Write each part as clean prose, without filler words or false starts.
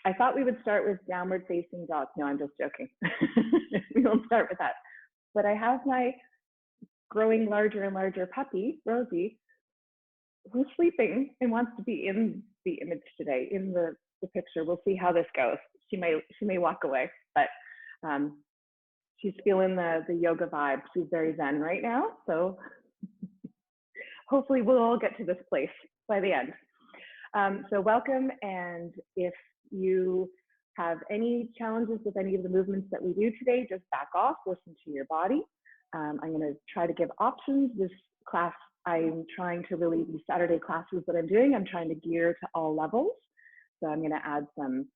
I thought we would start with downward facing dog. No, I'm just joking. We won't start with that. But I have my growing larger and larger puppy, Rosie, who's sleeping and wants to be in the image today, in the picture. We'll see how this goes. She may walk away, but she's feeling the yoga vibe. She's very zen right now. So hopefully we'll all get to this place by the end. So welcome, and if you have any challenges with any of the movements that we do today, just back off, listen to your body. I'm going to try to give options. This class, I'm trying to really, these Saturday classes that I'm doing, I'm trying to gear to all levels. So I'm going to add some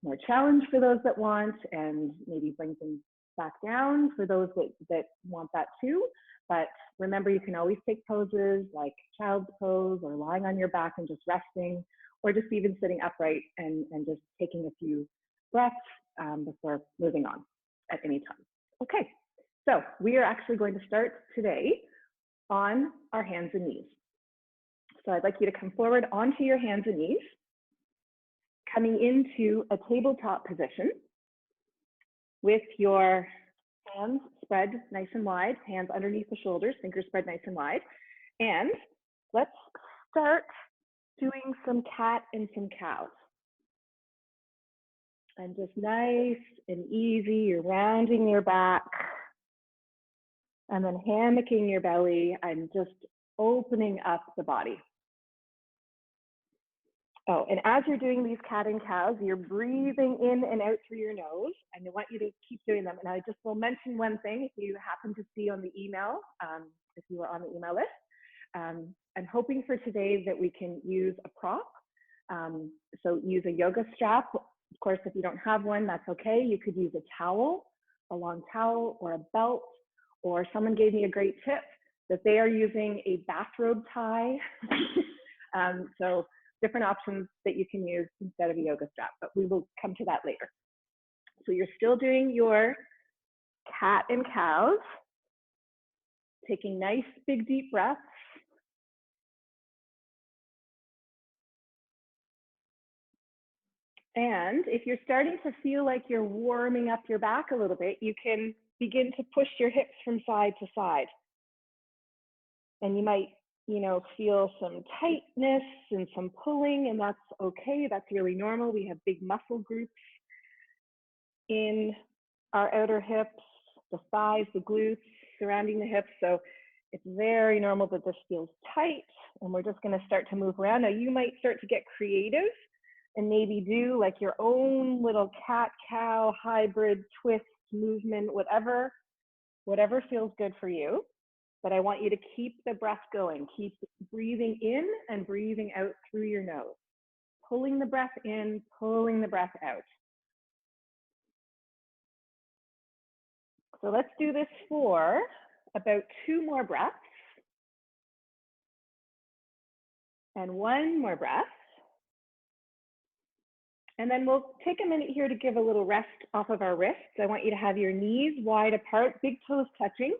more challenge for those that want, and maybe bring things back down for those that want that too. But remember, you can always take poses like child's pose, or lying on your back and just resting, or just even sitting upright and just taking a few breaths before moving on at any time. Okay, so we are actually going to start today on our hands and knees. So I'd like you to come forward onto your hands and knees, coming into a tabletop position with your hands spread nice and wide, hands underneath the shoulders, fingers spread nice and wide. And let's start doing some cat and some cows. And just nice and easy, you're rounding your back and then hammocking your belly and just opening up the body. Oh, and as you're doing these cat and cows, you're breathing in and out through your nose, and I want you to keep doing them. And I just will mention one thing, if you happen to see on the email, if you are on the email list, I'm hoping for today that we can use a prop. So use a yoga strap. Of course, if you don't have one, that's okay. You could use a towel, a long towel, or a belt, or someone gave me a great tip that they are using a bathrobe tie. So different options that you can use instead of a yoga strap, but we will come to that later. So you're still doing your cat and cows, taking nice big deep breaths. And if you're starting to feel like you're warming up your back a little bit, you can begin to push your hips from side to side. And you might, feel some tightness and some pulling, and that's okay. That's really normal. We have big muscle groups in our outer hips, the thighs, the glutes surrounding the hips. So it's very normal that this feels tight, and we're just going to start to move around. Now you might start to get creative and maybe do like your own little cat-cow hybrid twist movement, whatever feels good for you. But I want you to keep the breath going. Keep breathing in and breathing out through your nose. Pulling the breath in, pulling the breath out. So let's do this for about 2 more breaths. And 1 more breath. And then we'll take a minute here to give a little rest off of our wrists. I want you to have your knees wide apart, big toes touching.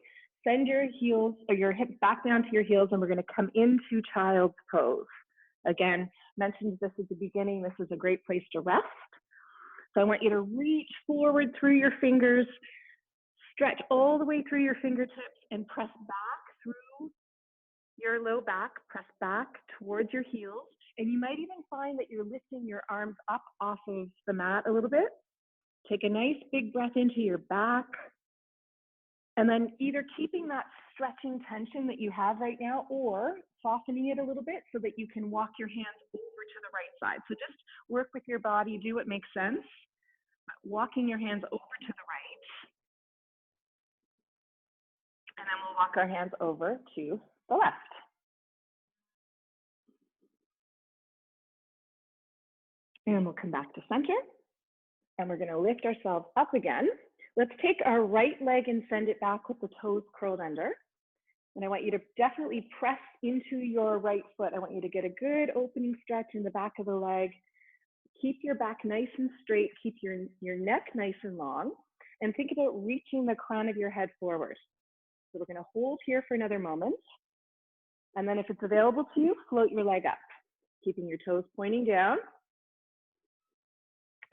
Send your heels or your hips back down to your heels, and we're going to come into child's pose. Again, mentioned this at the beginning, this is a great place to rest. So I want you to reach forward through your fingers, stretch all the way through your fingertips, and press back through your low back, press back towards your heels. And you might even find that you're lifting your arms up off of the mat a little bit. Take a nice big breath into your back. And then either keeping that stretching tension that you have right now, or softening it a little bit so that you can walk your hands over to the right side. So just work with your body, do what makes sense. Walking your hands over to the right. And then we'll walk our hands over to the left. And we'll come back to center. And we're going to lift ourselves up again. Let's take our right leg and send it back with the toes curled under. And I want you to definitely press into your right foot. I want you to get a good opening stretch in the back of the leg. Keep your back nice and straight. Keep your neck nice and long. And think about reaching the crown of your head forward. So we're going to hold here for another moment. And then if it's available to you, float your leg up, keeping your toes pointing down.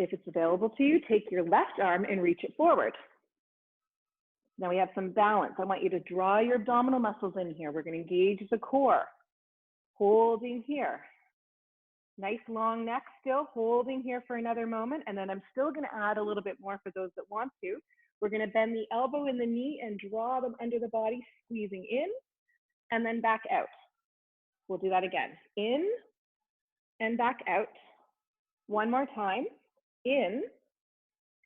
If it's available to you, take your left arm and reach it forward. Now we have some balance. I want you to draw your abdominal muscles in here. We're going to engage the core, holding here. Nice long neck still, holding here for another moment. And then I'm still going to add a little bit more for those that want to. We're going to bend the elbow and the knee and draw them under the body, squeezing in and then back out. We'll do that again. In and back out. One more time. In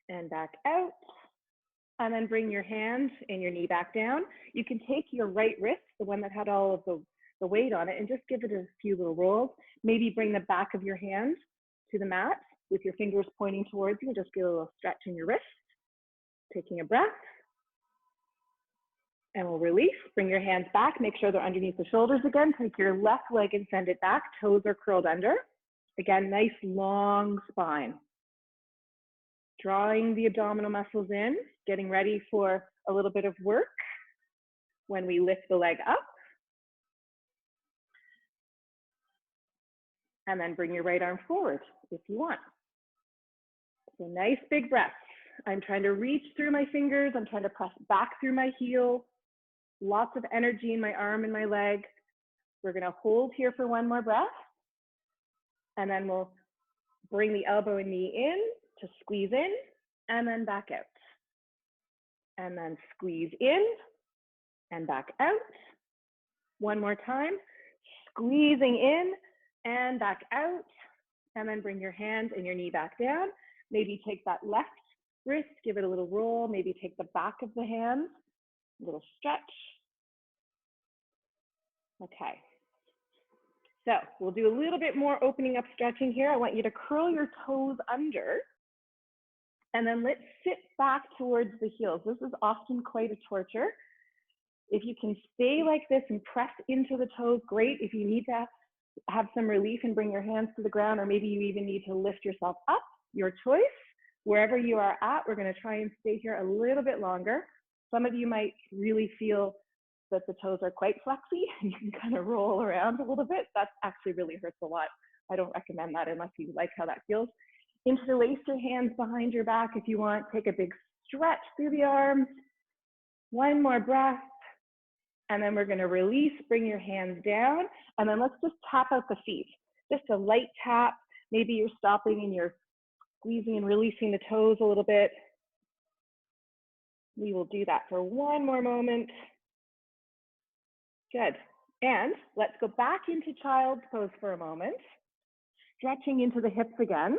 and back out. And then bring your hand and your knee back down. You can take your right wrist, the one that had all of the weight on it, and just give it a few little rolls. Maybe bring the back of your hand to the mat with your fingers pointing towards you and just get a little stretch in your wrist. Taking a breath. And we'll release. Bring your hands back. Make sure they're underneath the shoulders again. Take your left leg and send it back. Toes are curled under. Again, nice long spine. Drawing the abdominal muscles in, getting ready for a little bit of work when we lift the leg up. And then bring your right arm forward if you want. So nice big breath. I'm trying to reach through my fingers. I'm trying to press back through my heel. Lots of energy in my arm and my leg. We're going to hold here for one more breath. And then we'll bring the elbow and knee in to squeeze in and then back out. And then squeeze in and back out. One more time. Squeezing in and back out. And then bring your hand and your knee back down. Maybe take that left wrist, give it a little roll. Maybe take the back of the hand, a little stretch. Okay. So we'll do a little bit more opening up stretching here. I want you to curl your toes under. And then let's sit back towards the heels. This is often quite a torture. If you can stay like this and press into the toes, great. If you need to have some relief and bring your hands to the ground, or maybe you even need to lift yourself up, your choice. Wherever you are at, we're going to try and stay here a little bit longer. Some of you might really feel that the toes are quite flexy and you can kind of roll around a little bit. That actually really hurts a lot. I don't recommend that unless you like how that feels. Interlace your hands behind your back if you want. Take a big stretch through the arms. One more breath. And then we're going to release, bring your hands down. And then let's just tap out the feet. Just a light tap. Maybe you're stopping and you're squeezing and releasing the toes a little bit. We will do that for one more moment. Good. And let's go back into child's pose for a moment. Stretching into the hips again.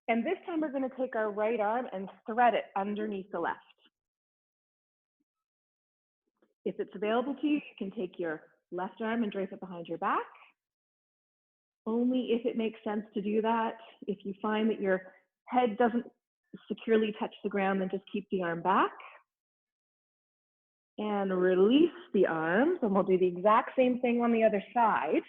And this time we're going to take our right arm and thread it underneath the left. If it's available to you, you can take your left arm and drape it behind your back. Only if it makes sense to do that. If you find that your head doesn't securely touch the ground, then just keep the arm back. And release the arms, and we'll do the exact same thing on the other side.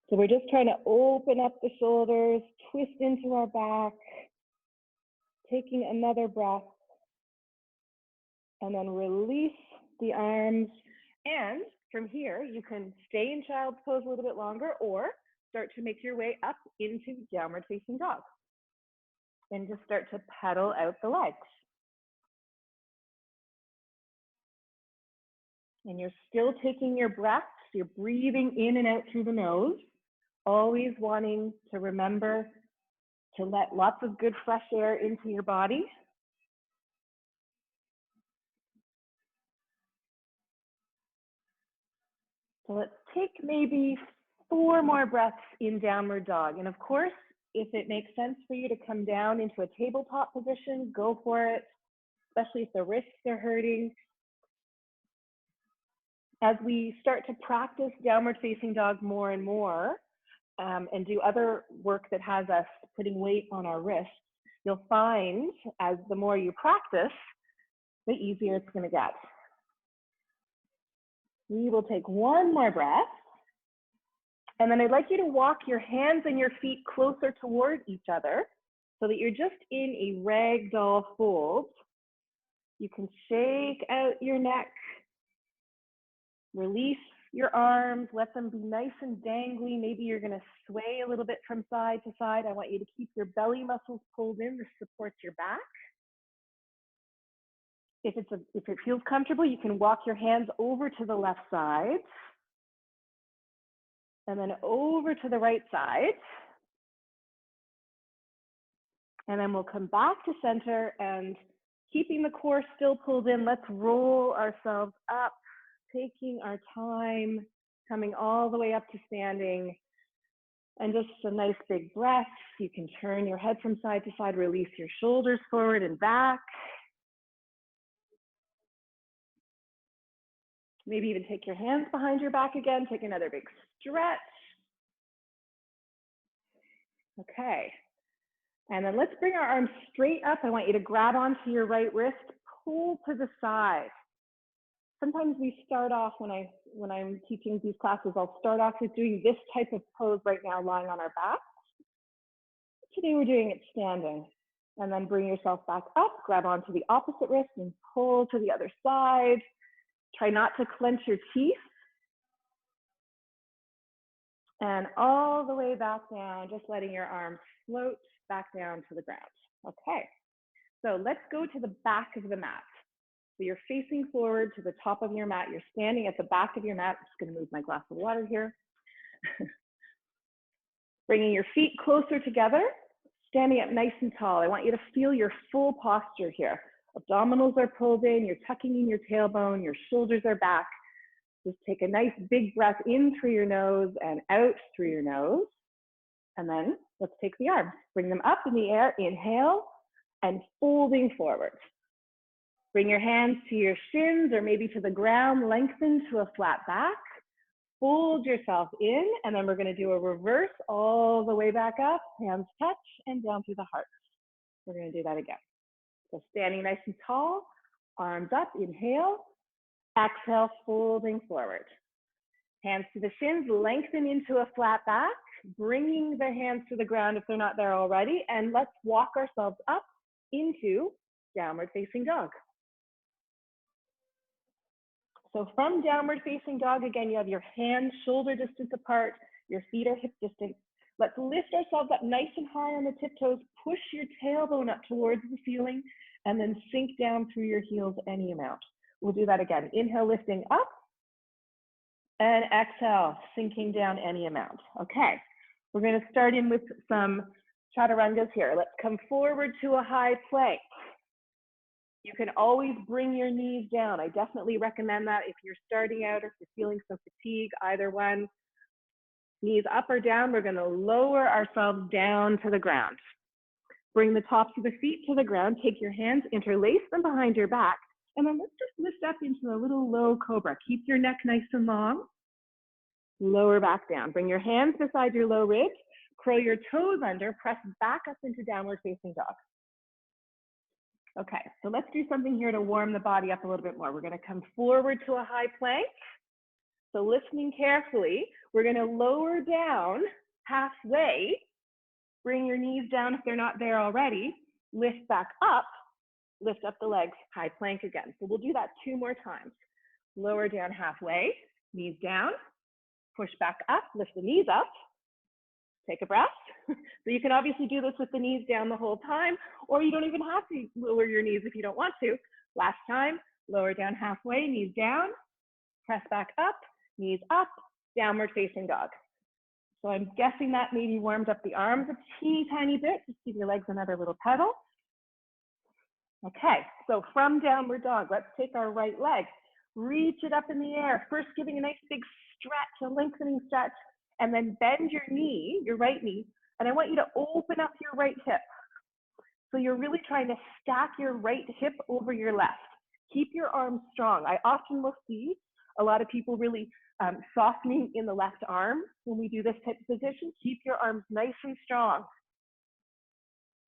So we're just trying to open up the shoulders, twist into our back, taking another breath, and then release the arms. And from here, you can stay in child's pose a little bit longer or start to make your way up into downward facing dog. And just start to pedal out the legs. And you're still taking your breaths. You're breathing in and out through the nose, always wanting to remember to let lots of good fresh air into your body. So let's take maybe 4 more breaths in downward dog. And of course, if it makes sense for you to come down into a tabletop position, go for it, especially if the wrists are hurting. As we start to practice downward facing dog more and more, and do other work that has us putting weight on our wrists, you'll find as the more you practice, the easier it's going to get. We will take one more breath. And then I'd like you to walk your hands and your feet closer toward each other so that you're just in a ragdoll fold. You can shake out your neck. Release your arms, let them be nice and dangly. Maybe you're gonna sway a little bit from side to side. I want you to keep your belly muscles pulled in. This supports your back. If it feels comfortable, you can walk your hands over to the left side and then over to the right side. And then we'll come back to center, and keeping the core still pulled in, let's roll ourselves up, taking our time, coming all the way up to standing. And just a nice big breath. You can turn your head from side to side, release your shoulders forward and back. Maybe even take your hands behind your back again, take another big stretch. Okay. And then let's bring our arms straight up. I want you to grab onto your right wrist, pull to the side. Sometimes we start off, when I'm teaching these classes, I'll start off with doing this type of pose right now, lying on our back. Today we're doing it standing. And then bring yourself back up, grab onto the opposite wrist and pull to the other side. Try not to clench your teeth. And all the way back down, just letting your arms float back down to the ground. Okay, so let's go to the back of the mat. So you're facing forward to the top of your mat. You're standing at the back of your mat. I'm just gonna move my glass of water here. Bringing your feet closer together, standing up nice and tall. I want you to feel your full posture here. Abdominals are pulled in, you're tucking in your tailbone, your shoulders are back. Just take a nice big breath in through your nose and out through your nose. And then let's take the arms, bring them up in the air, inhale, and folding forward. Bring your hands to your shins or maybe to the ground, lengthen to a flat back. Fold yourself in, and then we're gonna do a reverse all the way back up, hands touch, and down through the heart. We're gonna do that again. So standing nice and tall, arms up, inhale, exhale, folding forward. Hands to the shins, lengthen into a flat back, bringing the hands to the ground if they're not there already, and let's walk ourselves up into downward facing dog. So from downward facing dog, again, you have your hands shoulder distance apart, your feet are hip distance. Let's lift ourselves up nice and high on the tiptoes, push your tailbone up towards the ceiling, and then sink down through your heels any amount. We'll do that again. Inhale, lifting up, and exhale, sinking down any amount. Okay, we're gonna start in with some chaturangas here. Let's come forward to a high plank. You can always bring your knees down. I definitely recommend that if you're starting out or if you're feeling some fatigue, either one. Knees up or down, we're gonna lower ourselves down to the ground. Bring the tops of the feet to the ground, take your hands, interlace them behind your back, and then let's just lift up into a little low cobra. Keep your neck nice and long. Lower back down. Bring your hands beside your low ribs, curl your toes under, press back up into downward facing dog. Okay, so let's do something here to warm the body up a little bit more. We're gonna come forward to a high plank. So listening carefully, we're gonna lower down halfway. Bring your knees down if they're not there already. Lift back up, lift up the legs, high plank again. So we'll do that 2 more times. Lower down halfway, knees down, push back up, lift the knees up, take a breath. So you can obviously do this with the knees down the whole time, or you don't even have to lower your knees if you don't want to. Last time, lower down halfway, knees down, press back up, knees up, downward facing dog. So I'm guessing that maybe warmed up the arms a teeny tiny bit. Just give your legs another little pedal. Okay, so from downward dog, let's take our right leg, reach it up in the air. First giving a nice big stretch, a lengthening stretch, and then bend your knee, your right knee, and I want you to open up your right hip. So you're really trying to stack your right hip over your left. Keep your arms strong. I often will see a lot of people really softening in the left arm when we do this type of position. Keep your arms nice and strong.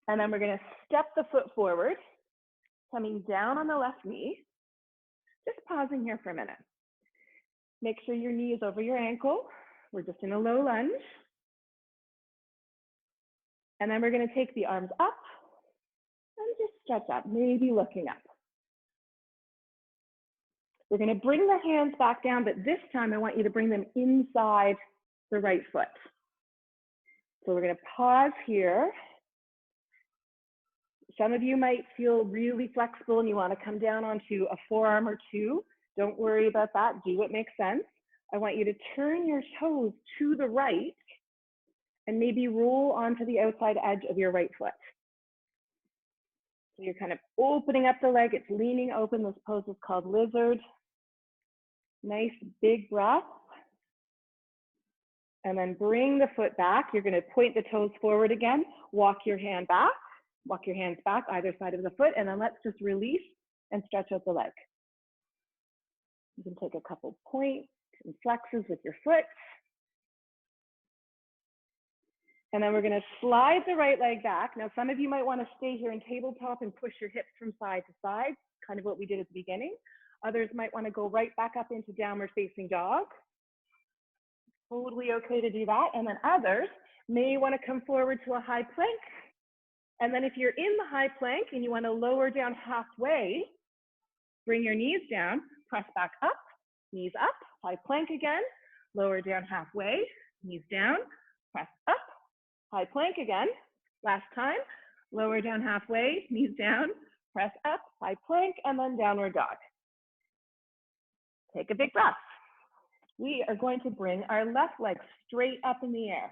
And then we're gonna step the foot forward, coming down on the left knee. Just pausing here for a minute. Make sure your knee is over your ankle. We're just in a low lunge. And then we're gonna take the arms up and just stretch up, maybe looking up. We're going to bring the hands back down, but this time I want you to bring them inside the right foot. So we're going to pause here. Some of you might feel really flexible and you want to come down onto a forearm or two. Don't worry about that. Do what makes sense. I want you to turn your toes to the right and maybe roll onto the outside edge of your right foot. So you're kind of opening up the leg. It's leaning open. This pose is called lizard. Nice big breath. And then bring the foot back. You're going to point the toes forward again. Walk your hand back. Walk your hands back either side of the foot. And then let's just release and stretch out the leg. You can take a couple points and flexes with your foot. And then we're going to slide the right leg back. Now, some of you might want to stay here in tabletop and push your hips from side to side, kind of what we did at the beginning. Others might want to go right back up into downward facing dog. Totally okay to do that. And then others may want to come forward to a high plank. And then if you're in the high plank and you want to lower down halfway, bring your knees down, press back up, knees up, high plank again, lower down halfway, knees down, press up, high plank again. Last time, lower down halfway, knees down, press up, high plank, and then downward dog. Take a big breath. We are going to bring our left leg straight up in the air,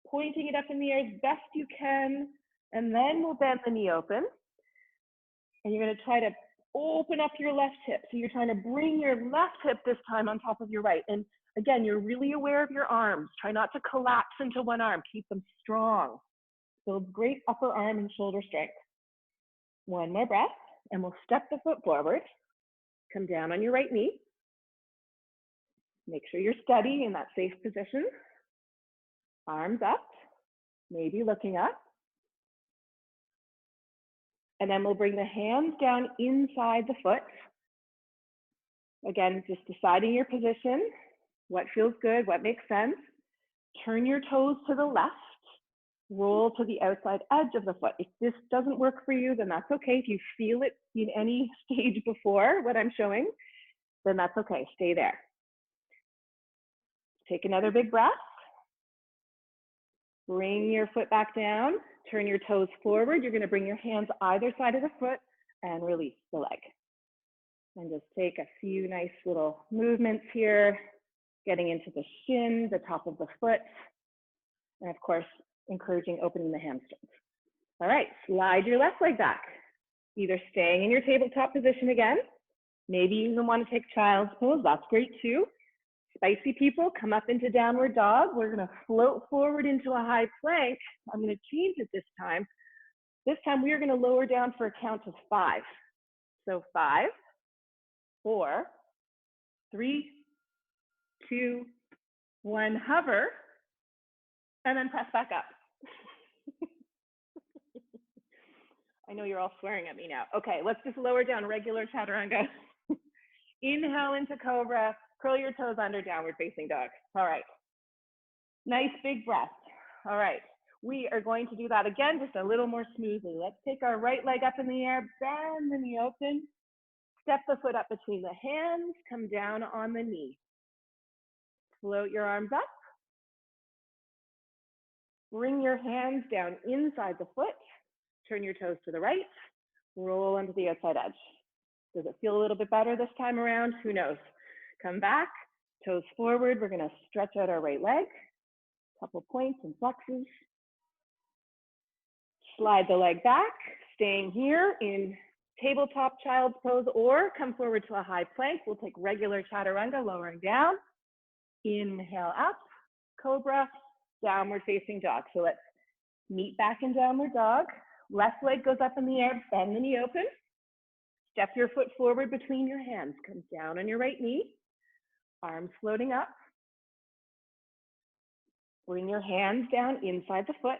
pointing it up in the air as best you can, and then we'll bend the knee open. And you're going to try to open up your left hip. So you're trying to bring your left hip this time on top of your right. And again, you're really aware of your arms. Try not to collapse into one arm. Keep them strong. Build great upper arm and shoulder strength. One more breath, and we'll step the foot forward. Come down on your right knee. Make sure you're steady in that safe position. Arms up, maybe looking up. And then we'll bring the hands down inside the foot. Again, just deciding your position, what feels good, what makes sense. Turn your toes to the left. Roll to the outside edge of the foot. If this doesn't work for you, then that's okay. If you feel it in any stage before what I'm showing, then that's okay. Stay there. Take another big breath. Bring your foot back down. Turn your toes forward. You're going to bring your hands either side of the foot and release the leg. And just take a few nice little movements here, getting into the shin, the top of the foot, and of course, encouraging opening the hamstrings. All right, slide your left leg back, either staying in your tabletop position again. Maybe you even want to take child's pose. That's great too. Spicy people, come up into downward dog. We're going to float forward into a high plank. I'm going to change it this time. This time we are going to lower down for a count of 5. So 5, 4, 3, 2, 1, hover, and then press back up. I know you're all swearing at me now. Okay, let's just lower down regular chaturanga. Inhale into cobra, curl your toes under, downward facing dog. All right, nice big breath. All right, we are going to do that again, just a little more smoothly. Let's take our right leg up in the air, bend the knee open, step the foot up between the hands, come down on the knee. Float your arms up. Bring your hands down inside the foot. Turn your toes to the right. Roll onto the outside edge. Does it feel a little bit better this time around? Who knows? Come back, toes forward. We're going to stretch out our right leg. Couple points and flexes. Slide the leg back, staying here in tabletop child's pose, or come forward to a high plank. We'll take regular chaturanga, lowering down. Inhale up, cobra, downward facing dog. So let's meet back in downward dog. Left leg goes up in the air, bend the knee open. Step your foot forward between your hands. Come down on your right knee. Arms floating up. Bring your hands down inside the foot.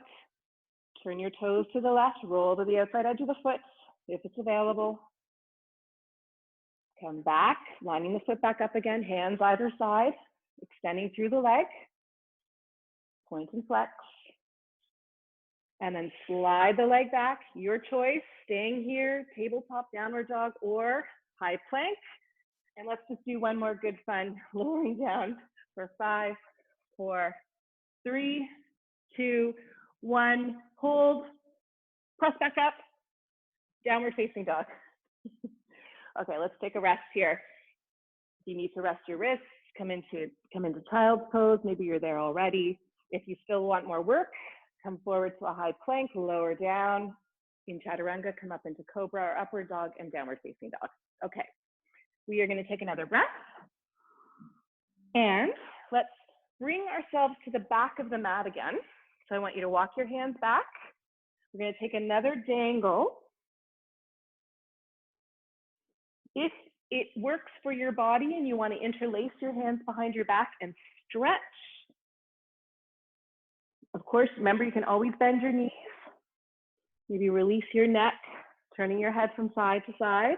Turn your toes to the left. Roll to the outside edge of the foot if it's available. Come back, lining the foot back up again. Hands either side, extending through the leg. Point and flex. And then slide the leg back, your choice, staying here, tabletop, downward dog, or high plank. And let's just do one more good fun, lowering down for 5, 4, 3, 2, 1. Hold, press back up, downward facing dog. Okay, let's take a rest here. If you need to rest your wrists, come into child's pose. Maybe you're there already. If you still want more work, come forward to a high plank, lower down. In chaturanga, come up into cobra or upward dog and downward facing dog. Okay, we are going to take another breath. And let's bring ourselves to the back of the mat again. So I want you to walk your hands back. We're going to take another dangle. If it works for your body and you want to interlace your hands behind your back and stretch, of course, remember you can always bend your knees. Maybe release your neck, turning your head from side to side.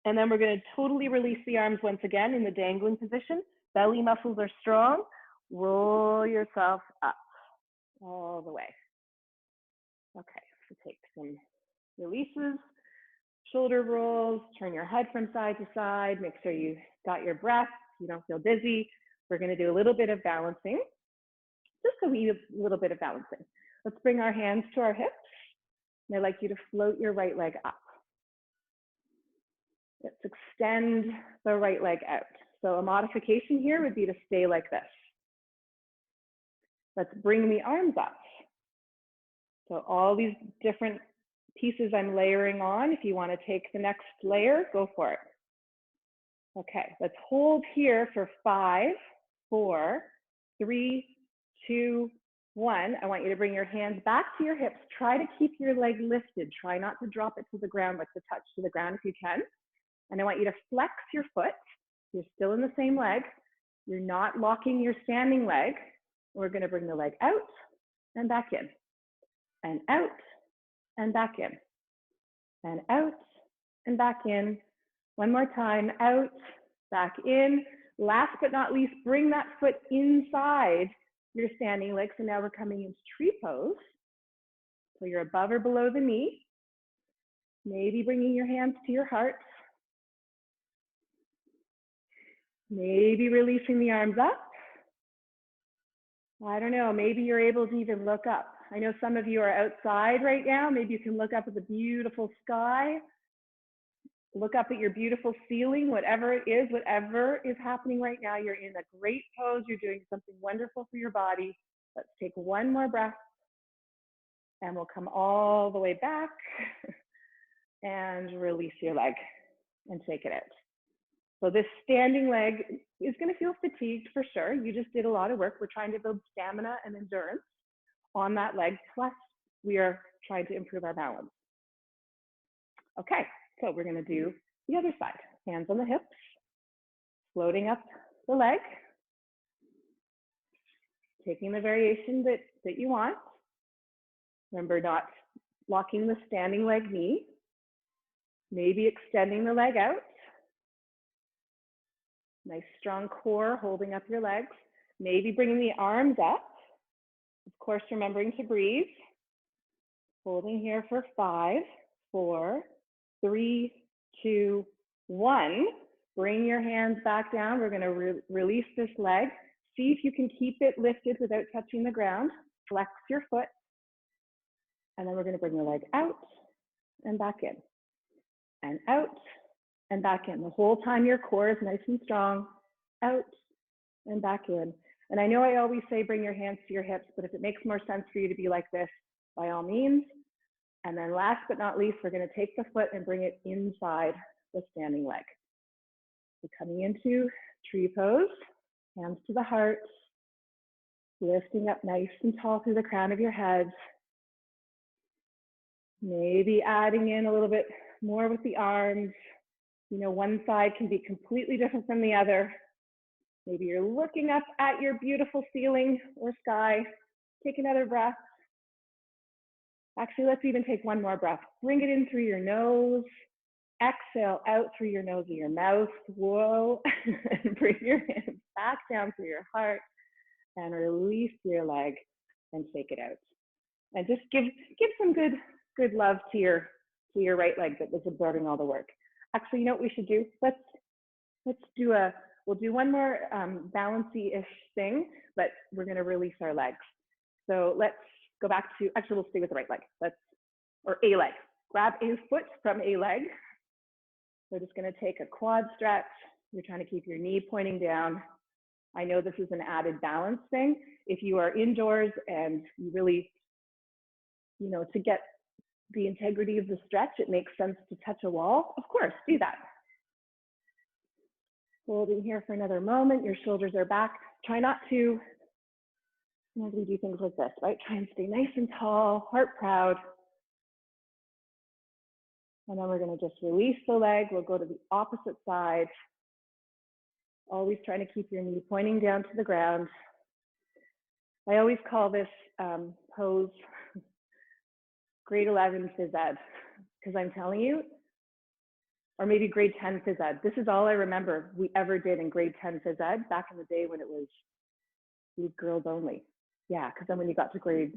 And then we're going to totally release the arms once again in the dangling position. Belly muscles are strong. Roll yourself up all the way. Okay, so take some releases, shoulder rolls, turn your head from side to side. Make sure you got your breath, you don't feel dizzy. We're going to do a little bit of balancing, just a little bit of balancing. Let's bring our hands to our hips. And I'd like you to float your right leg up. Let's extend the right leg out. So a modification here would be to stay like this. Let's bring the arms up. So all these different pieces I'm layering on. If you want to take the next layer, go for it. Okay, let's hold here for 5, 4, 3, 2, 1. I want you to bring your hands back to your hips. Try to keep your leg lifted. Try not to drop it to the ground, but to touch to the ground if you can. And I want you to flex your foot. You're still in the same leg. You're not locking your standing leg. We're going to bring the leg out and back in, and out and back in, and out and back in. One more time, out, back in. Last but not least, bring that foot inside your standing leg. So now we're coming into tree pose. So you're above or below the knee. Maybe bringing your hands to your heart. Maybe releasing the arms up. I don't know, maybe you're able to even look up. I know some of you are outside right now. Maybe you can look up at the beautiful sky. Look up at your beautiful ceiling, whatever it is, whatever is happening right now. You're in a great pose. You're doing something wonderful for your body. Let's take one more breath. And we'll come all the way back and release your leg and take it out. So this standing leg is going to feel fatigued for sure. You just did a lot of work. We're trying to build stamina and endurance on that leg. Plus, we are trying to improve our balance. Okay, so we're going to do the other side. Hands on the hips, floating up the leg, taking the variation that you want. Remember, not locking the standing leg knee. Maybe extending the leg out. Nice strong core, holding up your legs. Maybe bringing the arms up. Of course, remembering to breathe. Holding here for 5, 4, 3, 2, 1. Bring your hands back down. We're going to release this leg. See if you can keep it lifted without touching the ground. Flex your foot. And then we're going to bring the leg out and back in. And out and back in. The whole time your core is nice and strong. Out and back in. And I know I always say bring your hands to your hips, but if it makes more sense for you to be like this, by all means. And then last but not least, we're going to take the foot and bring it inside the standing leg. So coming into tree pose, hands to the heart, lifting up nice and tall through the crown of your head. Maybe adding in a little bit more with the arms. You know, one side can be completely different from the other. Maybe you're looking up at your beautiful ceiling or sky. Take another breath. Actually, let's even take one more breath. Bring it in through your nose. Exhale out through your nose or your mouth. Whoa. And bring your hands back down through your heart and release your leg and take it out. And just give some good love to your right leg that was absorbing all the work. Actually, you know what we should do? We'll do one more balancy-ish thing, but we're gonna release our legs. So let's go back to, actually we'll stay with the right leg. Or a leg. Grab a foot from a leg. We're just gonna take a quad stretch. You're trying to keep your knee pointing down. I know this is an added balance thing. If you are indoors and you really, you know, to get the integrity of the stretch, it makes sense to touch a wall. Of course, do that. Holding here for another moment. Your shoulders are back. Try not to, as we do things like this, right? Try and stay nice and tall, heart proud. And then we're going to just release the leg. We'll go to the opposite side. Always trying to keep your knee pointing down to the ground. I always call this pose grade 11 phys ed, because I'm telling you, or maybe grade 10 phys ed. This is all I remember we ever did in grade 10 phys ed back in the day when it was girls only. Yeah, because then when you got to grade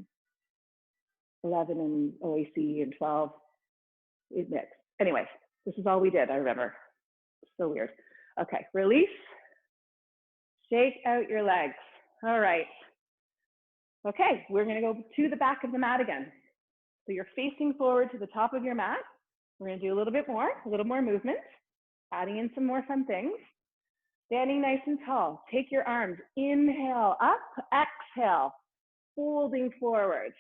11 and OAC and 12, it mixed. Anyway, this is all we did, I remember. So weird. Okay, release. Shake out your legs. All right. Okay, we're gonna go to the back of the mat again. So you're facing forward to the top of your mat. We're gonna do a little more movement, adding in some more fun things. Standing nice and tall. Take your arms, inhale, up, exhale, folding forward.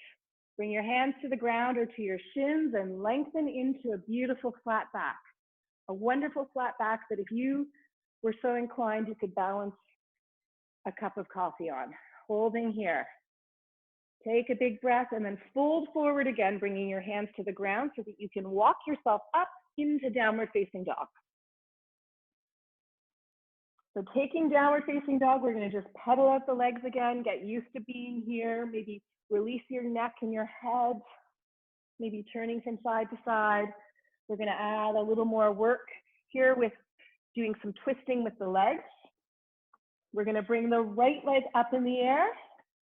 Bring your hands to the ground or to your shins and lengthen into a beautiful flat back. A wonderful flat back that if you were so inclined, you could balance a cup of coffee on. Holding here. Take a big breath and then fold forward again, bringing your hands to the ground so that you can walk yourself up into downward facing dog. So taking downward facing dog, we're going to just pedal out the legs again, get used to being here, maybe release your neck and your head, maybe turning from side to side. We're going to add a little more work here with doing some twisting with the legs. We're going to bring the right leg up in the air,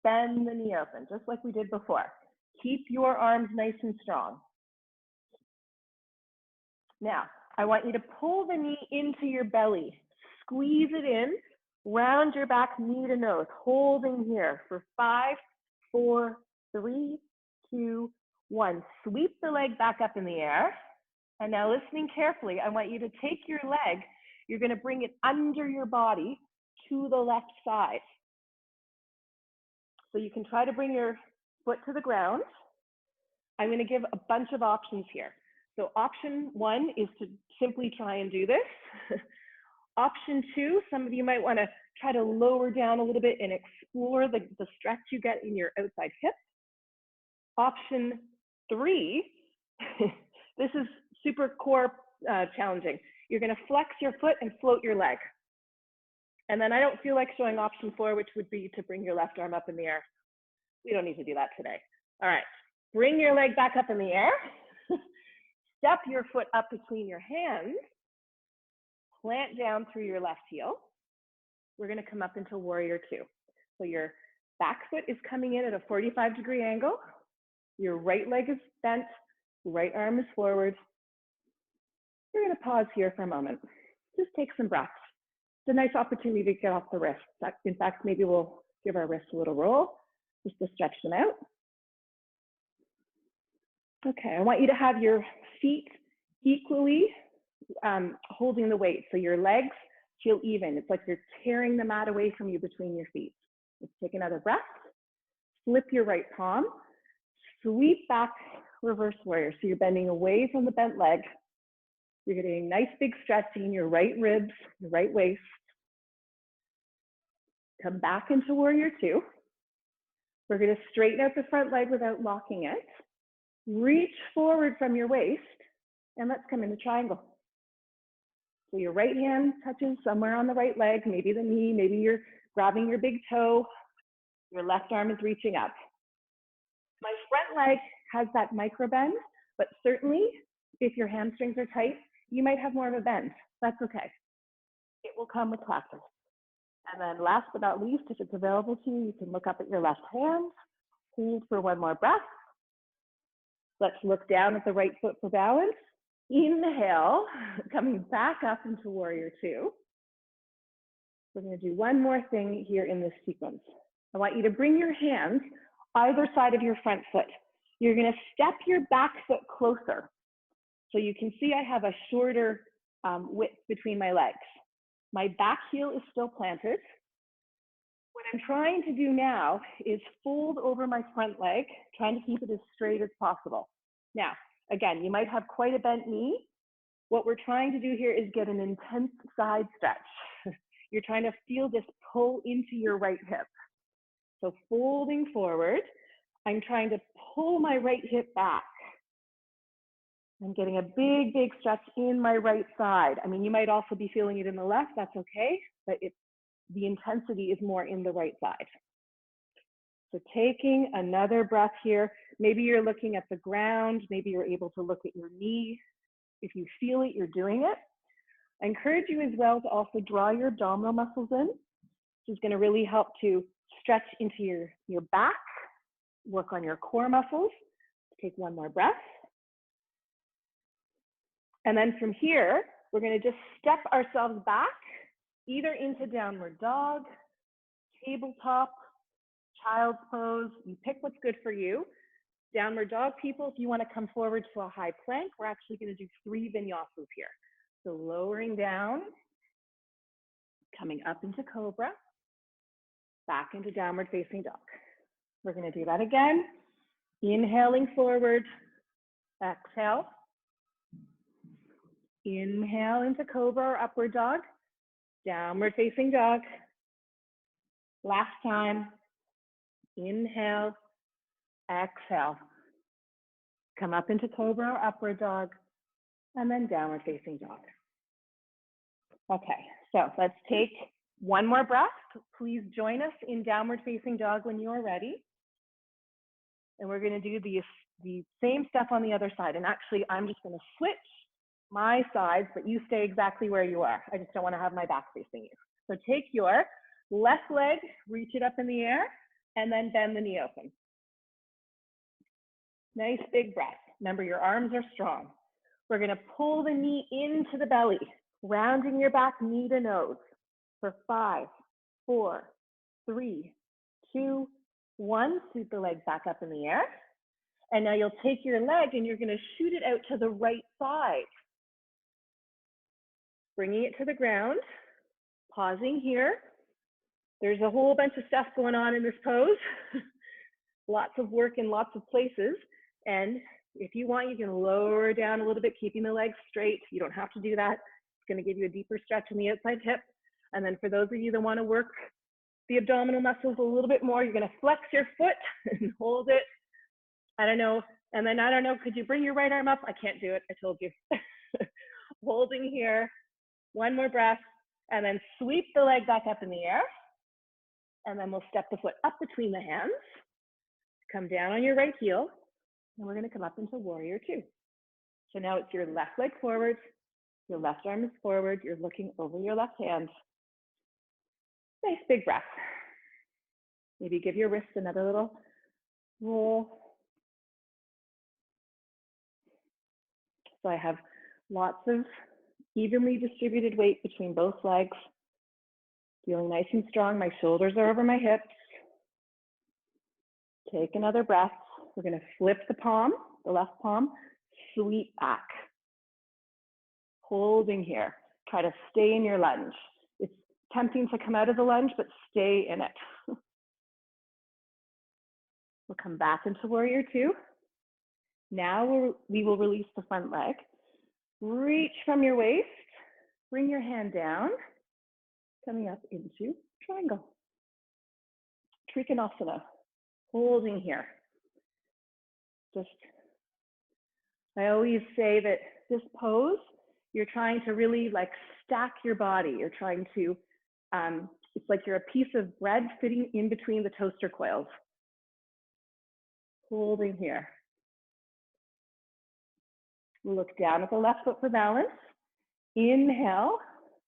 bend the knee open, just like we did before. Keep your arms nice and strong. Now, I want you to pull the knee into your belly. Squeeze it in, round your back knee to nose, holding here for 5, 4, 3, 2, 1. Sweep the leg back up in the air. And now listening carefully, I want you to take your leg, you're going to bring it under your body to the left side. So you can try to bring your foot to the ground. I'm going to give a bunch of options here. So option 1 is to simply try and do this. Option 2, some of you might want to try to lower down a little bit and explore the stretch you get in your outside hip. Option 3, this is super core challenging. You're going to flex your foot and float your leg. And then I don't feel like showing option 4, which would be to bring your left arm up in the air. We don't need to do that today. All right, bring your leg back up in the air. Step your foot up between your hands. Plant down through your left heel. We're going to come up into warrior 2. So your back foot is coming in at a 45-degree angle. Your right leg is bent. Right arm is forward. We're going to pause here for a moment. Just take some breaths. It's a nice opportunity to get off the wrists. In fact, maybe we'll give our wrists a little roll just to stretch them out. Okay, I want you to have your feet equally holding the weight. So your legs feel even. It's like you're tearing the mat away from you between your feet. Let's take another breath. Flip your right palm. Sweep back, reverse warrior. So you're bending away from the bent leg. You're getting a nice big stretch in your right ribs, your right waist. Come back into warrior 2. We're going to straighten out the front leg without locking it. Reach forward from your waist, and let's come into triangle. So your right hand touches somewhere on the right leg, maybe the knee, maybe you're grabbing your big toe. Your left arm is reaching up. My front leg has that micro bend, but certainly if your hamstrings are tight, you might have more of a bend. That's okay. It will come with practice. And then last but not least, if it's available to you, you can look up at your left hand, hold for one more breath. Let's look down at the right foot for balance. Inhale, coming back up into warrior 2. We're going to do one more thing here in this sequence. I want you to bring your hands either side of your front foot. You're going to step your back foot closer. So you can see I have a shorter width between my legs. My back heel is still planted. What I'm trying to do now is fold over my front leg, trying to keep it as straight as possible. Now, again, you might have quite a bent knee. What we're trying to do here is get an intense side stretch. You're trying to feel this pull into your right hip. So folding forward, I'm trying to pull my right hip back. I'm getting a big, big stretch in my right side. I mean, you might also be feeling it in the left, that's okay, but the intensity is more in the right side. So taking another breath here. Maybe you're looking at the ground, maybe you're able to look at your knee. If you feel it, you're doing it. I encourage you as well to also draw your abdominal muscles in. This is going to really help to stretch into your back, work on your core muscles. Take one more breath. And then from here, we're going to just step ourselves back, either into downward dog, tabletop, child's pose. You pick what's good for you. Downward dog people, if you want to come forward to a high plank, we're actually going to do 3 vinyasas here. So lowering down, coming up into Cobra, back into downward facing dog. We're going to do that again. Inhaling forward, exhale. Inhale into Cobra or upward dog, downward facing dog. Last time, inhale, exhale. Come up into Cobra or upward dog, and then downward facing dog. Okay, so let's take one more breath. Please join us in downward facing dog when you are ready. And we're going to do the same stuff on the other side. And actually, I'm just going to switch my sides, but you stay exactly where you are. I just don't want to have my back facing you. So take your left leg, reach it up in the air, and then bend the knee open. Nice big breath. Remember, your arms are strong. We're going to pull the knee into the belly, rounding your back knee to nose for 5, 4, 3, 2, 1. Sweep the leg back up in the air. And now you'll take your leg and you're going to shoot it out to the right side. Bringing it to the ground, pausing here. There's a whole bunch of stuff going on in this pose. Lots of work in lots of places. And if you want, you can lower down a little bit, keeping the legs straight. You don't have to do that. It's going to give you a deeper stretch in the outside hip. And then for those of you that want to work the abdominal muscles a little bit more, you're going to flex your foot and hold it. I don't know. And then I don't know, could you bring your right arm up? I can't do it. I told you. Holding here. One more breath, and then sweep the leg back up in the air. And then we'll step the foot up between the hands, come down on your right heel, and we're going to come up into warrior 2. So now it's your left leg forward, your left arm is forward, you're looking over your left hand. Nice big breath. Maybe give your wrist another little roll. So I have lots of evenly distributed weight between both legs. Feeling nice and strong. My shoulders are over my hips. Take another breath. We're going to flip the palm, the left palm, sweep back. Holding here. Try to stay in your lunge. It's tempting to come out of the lunge, but stay in it. We'll come back into warrior 2. Now we will release the front leg. Reach from your waist, bring your hand down, coming up into triangle. Trikonasana, holding here. I always say that this pose, you're trying to really like stack your body. You're trying to, it's like you're a piece of bread fitting in between the toaster coils. Holding here. We'll look down at the left foot for balance. Inhale,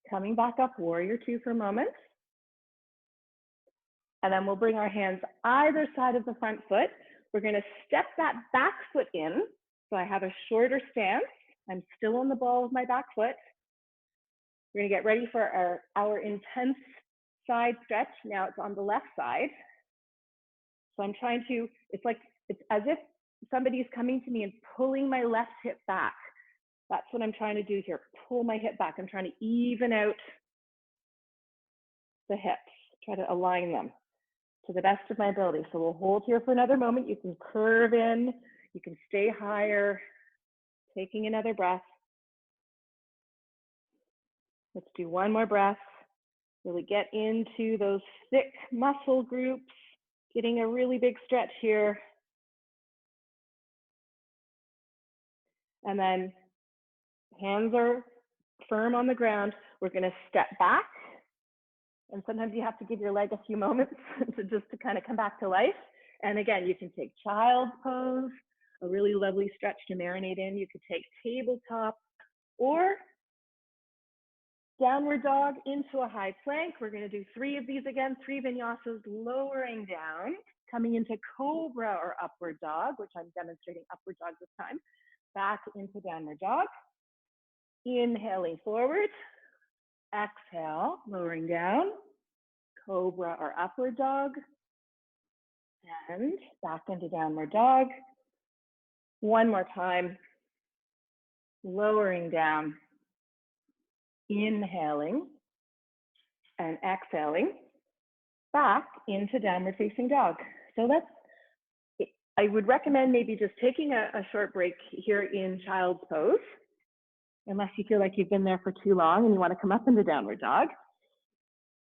coming back up, warrior 2 for a moment. And then we'll bring our hands either side of the front foot. We're going to step that back foot in. So I have a shorter stance. I'm still on the ball of my back foot. We're going to get ready for our intense side stretch. Now it's on the left side. So I'm trying to, it's as if somebody's coming to me and pulling my left hip back. That's what I'm trying to do here. Pull my hip back. I'm trying to even out the hips, try to align them to the best of my ability. So we'll hold here for another moment. You can curve in, you can stay higher, taking another breath. Let's do one more breath. Really get into those thick muscle groups, getting a really big stretch here. And then hands are firm on the ground. We're going to step back. And sometimes you have to give your leg a few moments to kind of come back to life. And again, you can take child's pose, a really lovely stretch to marinate in. You could take tabletop or downward dog into a high plank. We're going to do 3 of these again, 3 vinyasas, lowering down, coming into Cobra or upward dog, which I'm demonstrating upward dog this time. Back into downward dog. Inhaling forward. Exhale, lowering down. Cobra or upward dog. And back into downward dog. One more time. Lowering down. Inhaling and exhaling. Back into downward facing dog. So I would recommend maybe just taking a short break here in child's pose, unless you feel like you've been there for too long and you want to come up into downward dog.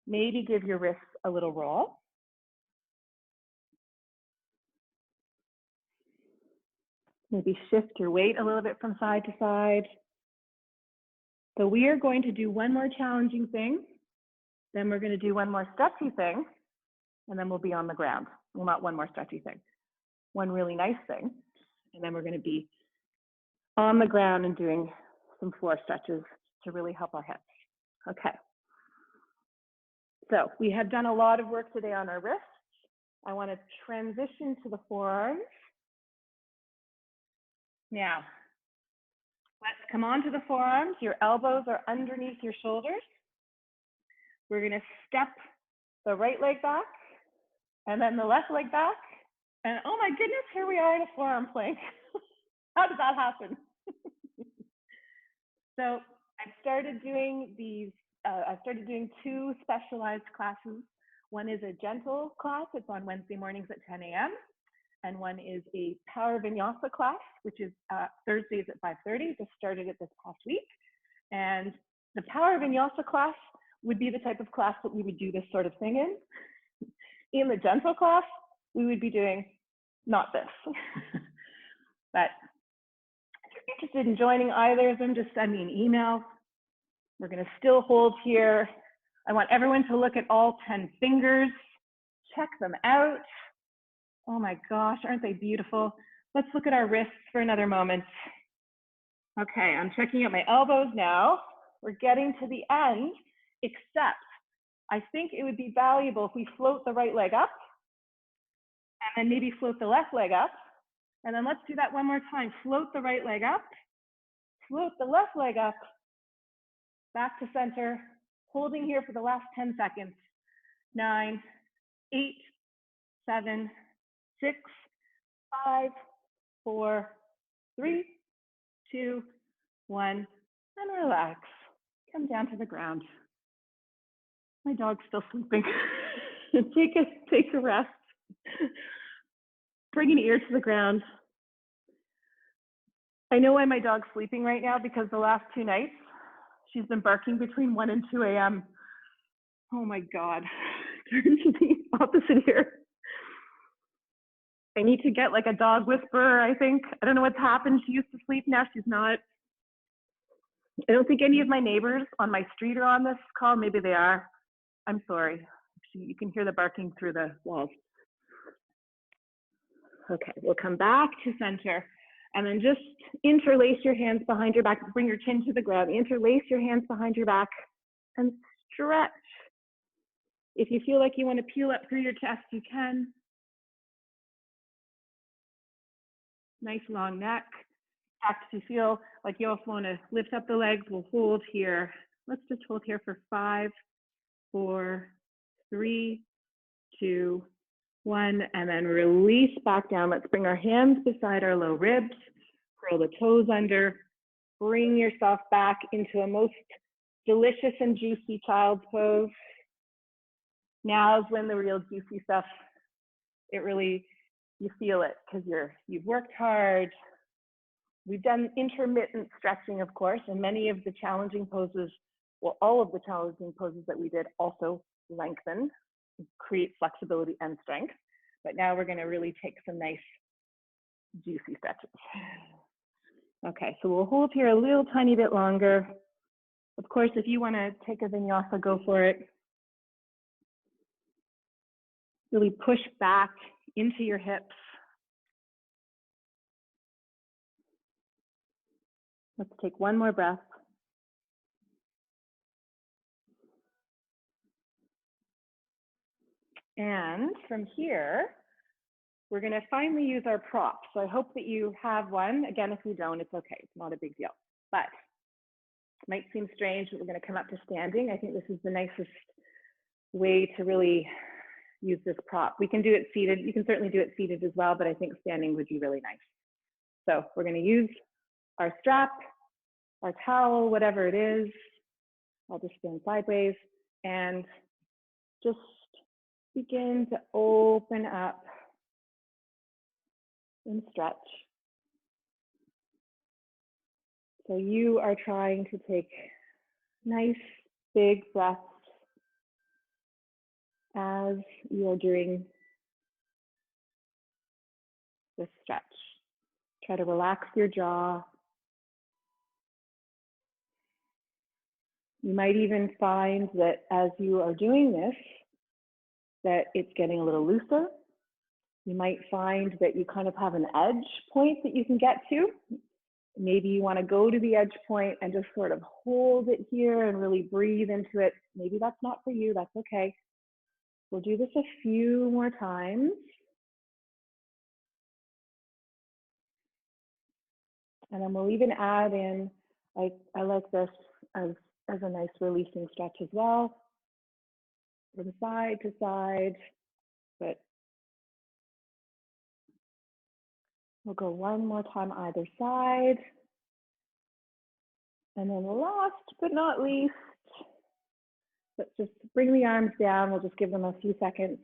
Maybe give your wrists a little roll. Maybe shift your weight a little bit from side to side. So we are going to do one more challenging thing, then we're going to do one more stretchy thing, and then we'll be on the ground. Well, not one more stretchy thing. One really nice thing, and then we're going to be on the ground and doing some floor stretches to really help our hips. Okay. So we have done a lot of work today on our wrists. I want to transition to the forearms. Now, let's come on to the forearms. Your elbows are underneath your shoulders. We're going to step the right leg back and then the left leg back. And oh my goodness, here we are in a forearm plank. How did that happen? So I've started doing 2 specialized classes. One is a gentle class. It's on Wednesday mornings at 10 a.m. And one is a power vinyasa class, which is Thursdays at 5:30. Just started it this past week. And the power vinyasa class would be the type of class that we would do this sort of thing in. In the gentle class, we would be doing not this. But if you're interested in joining either of them, just send me an email. We're going to still hold here. I want everyone to look at all 10 fingers, check them out. Oh my gosh, aren't they beautiful? Let's look at our wrists for another moment. Okay, I'm checking out my elbows now. We're getting to the end, except I think it would be valuable if we float the right leg up and then maybe float the left leg up. And then let's do that one more time. Float the right leg up, float the left leg up, back to center, holding here for the last 10 seconds. 9, 8, 7, 6, 5, 4, 3, 2, 1, and relax. Come down to the ground. My dog's still sleeping. Take a rest. Bring an ear to the ground. I know why my dog's sleeping right now, because the last 2 nights, she's been barking between 1 and 2 a.m. Oh my God. Turn to the opposite ear. I need to get like a dog whisperer, I think. I don't know what's happened. She used to sleep, now she's not. I don't think any of my neighbors on my street are on this call. Maybe they are. I'm sorry. You can hear the barking through the walls. Okay, we'll come back to center. And then just interlace your hands behind your back. Bring your chin to the ground. Interlace your hands behind your back and stretch. If you feel like you want to peel up through your chest, you can. Nice long neck. If you feel like you also want to lift up the legs, we'll hold here. Let's just hold here for 5, 4, 3, 2, 1, and then release back down. Let's bring our hands beside our low ribs, curl the toes under, bring yourself back into a most delicious and juicy child's pose. Now is when the real juicy stuff, it really, you feel it because you've worked hard. We've done intermittent stretching, of course, and many of the challenging poses, well, all of the challenging poses that we did also lengthen, create flexibility and strength. But now we're going to really take some nice, juicy stretches. Okay, so we'll hold here a little tiny bit longer. Of course, if you want to take a vinyasa, go for it. Really push back into your hips. Let's take one more breath. And from here, we're going to finally use our prop. So I hope that you have one. Again, if you don't, it's okay. It's not a big deal. But it might seem strange that we're going to come up to standing. I think this is the nicest way to really use this prop. We can do it seated. You can certainly do it seated as well, but I think standing would be really nice. So we're going to use our strap, our towel, whatever it is. I'll just stand sideways and just begin to open up and stretch. So you are trying to take nice big breaths as you are doing this stretch. Try to relax your jaw. You might even find that as you are doing this, that it's getting a little looser. You might find that you kind of have an edge point that you can get to. Maybe you want to go to the edge point and just sort of hold it here and really breathe into it. Maybe that's not for you, that's okay. We'll do this a few more times. And then we'll even add in, I like this as a nice releasing stretch as well, from side to side, but we'll go one more time either side. And then last but not least, let's just bring the arms down. We'll just give them a few seconds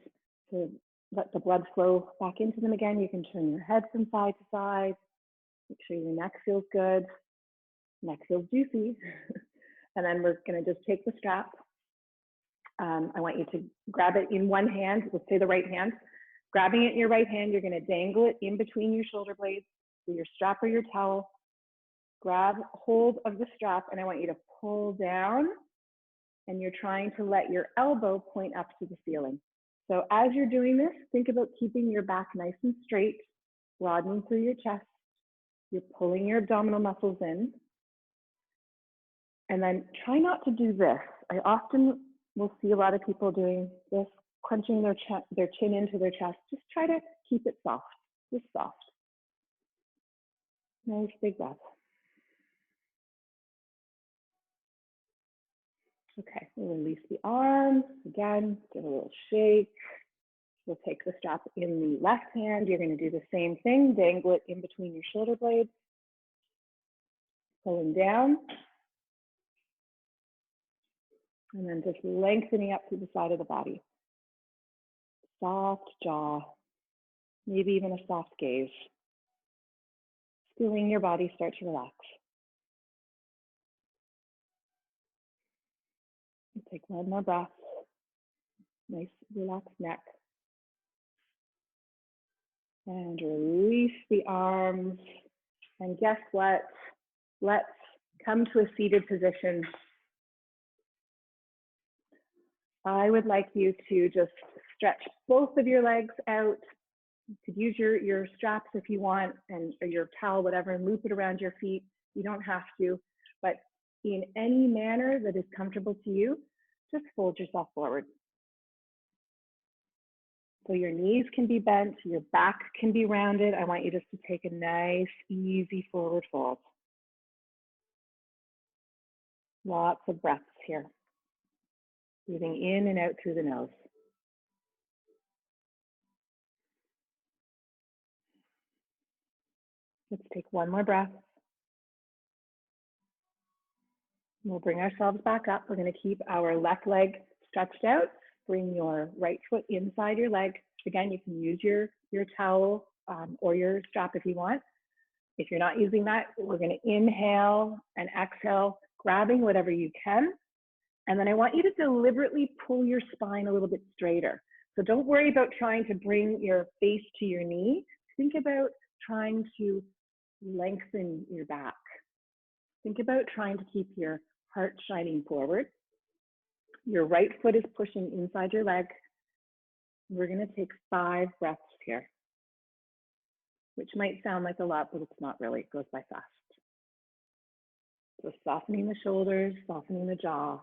to let the blood flow back into them again. You can turn your head from side to side. Make sure your neck feels good. Neck feels juicy. And then we're going to just take the strap. I want you to grab it in one hand. Let's say the right hand. Grabbing it in your right hand, you're going to dangle it in between your shoulder blades with your strap or your towel. Grab hold of the strap, and I want you to pull down, and you're trying to let your elbow point up to the ceiling. So as you're doing this, think about keeping your back nice and straight, broadening through your chest. You're pulling your abdominal muscles in. And then try not to do this. I often will see a lot of people doing this, crunching their chin into their chest. Just try to keep it soft, just soft. Nice big breath. Okay, we'll release the arms. Again, give a little shake. We'll take the strap in the left hand. You're going to do the same thing. Dangle it in between your shoulder blades. Pulling down. And then just lengthening up through the side of the body. Soft jaw. Maybe even a soft gaze. Feeling your body start to relax. Take one more breath. Nice relaxed neck. And release the arms. And guess what? Let's come to a seated position. I would like you to just stretch both of your legs out. You could use your straps if you want, or your towel, whatever, and loop it around your feet. You don't have to, but in any manner that is comfortable to you, just fold yourself forward. So your knees can be bent, your back can be rounded. I want you just to take a nice, easy forward fold. Lots of breaths here. Breathing in and out through the nose. Let's take one more breath. We'll bring ourselves back up. We're going to keep our left leg stretched out. Bring your right foot inside your leg. Again, you can use your towel or your strap if you want. If you're not using that, we're going to inhale and exhale, grabbing whatever you can. And then I want you to deliberately pull your spine a little bit straighter. So don't worry about trying to bring your face to your knee. Think about trying to lengthen your back. Think about trying to keep your heart shining forward. Your right foot is pushing inside your leg. We're going to take 5 breaths here, which might sound like a lot, but it's not really. It goes by fast. So softening the shoulders, softening the jaw.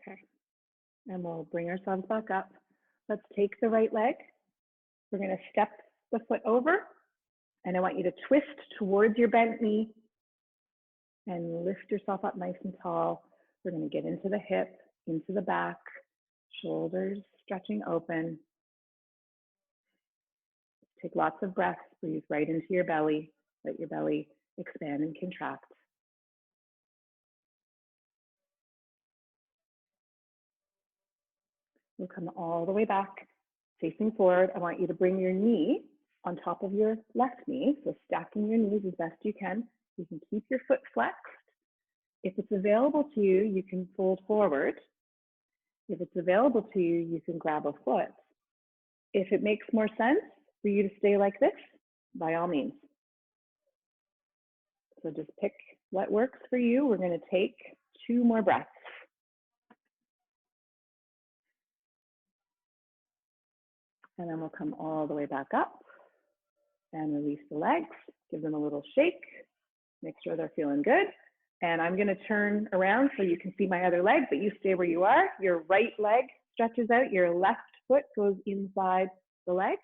Okay, and we'll bring ourselves back up. Let's take the right leg. We're going to step the foot over, and I want you to twist towards your bent knee and lift yourself up nice and tall. We're going to get into the hip, into the back, shoulders stretching open. Take lots of breaths, breathe right into your belly. Let your belly expand and contract. We'll come all the way back, facing forward. I want you to bring your knee on top of your left knee, so stacking your knees as best you can. You can keep your foot flexed. If it's available to you, you can fold forward. If it's available to you, you can grab a foot. If it makes more sense for you to stay like this, by all means. So just pick what works for you. We're going to take 2 more breaths. And then we'll come all the way back up and release the legs. Give them a little shake. Make sure they're feeling good. And I'm going to turn around so you can see my other leg, but you stay where you are. Your right leg stretches out. Your left foot goes inside the leg.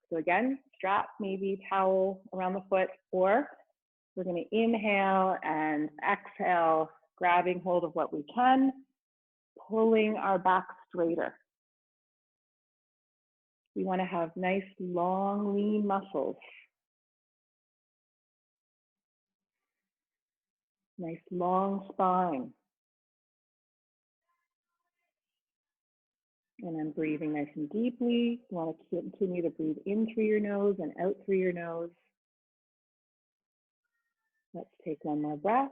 So again, strap, maybe towel around the foot, or we're going to inhale and exhale, grabbing hold of what we can, pulling our back straighter. We want to have nice, long, lean muscles. Nice, long spine. And then breathing nice and deeply. You want to continue to breathe in through your nose and out through your nose. Let's take one more breath.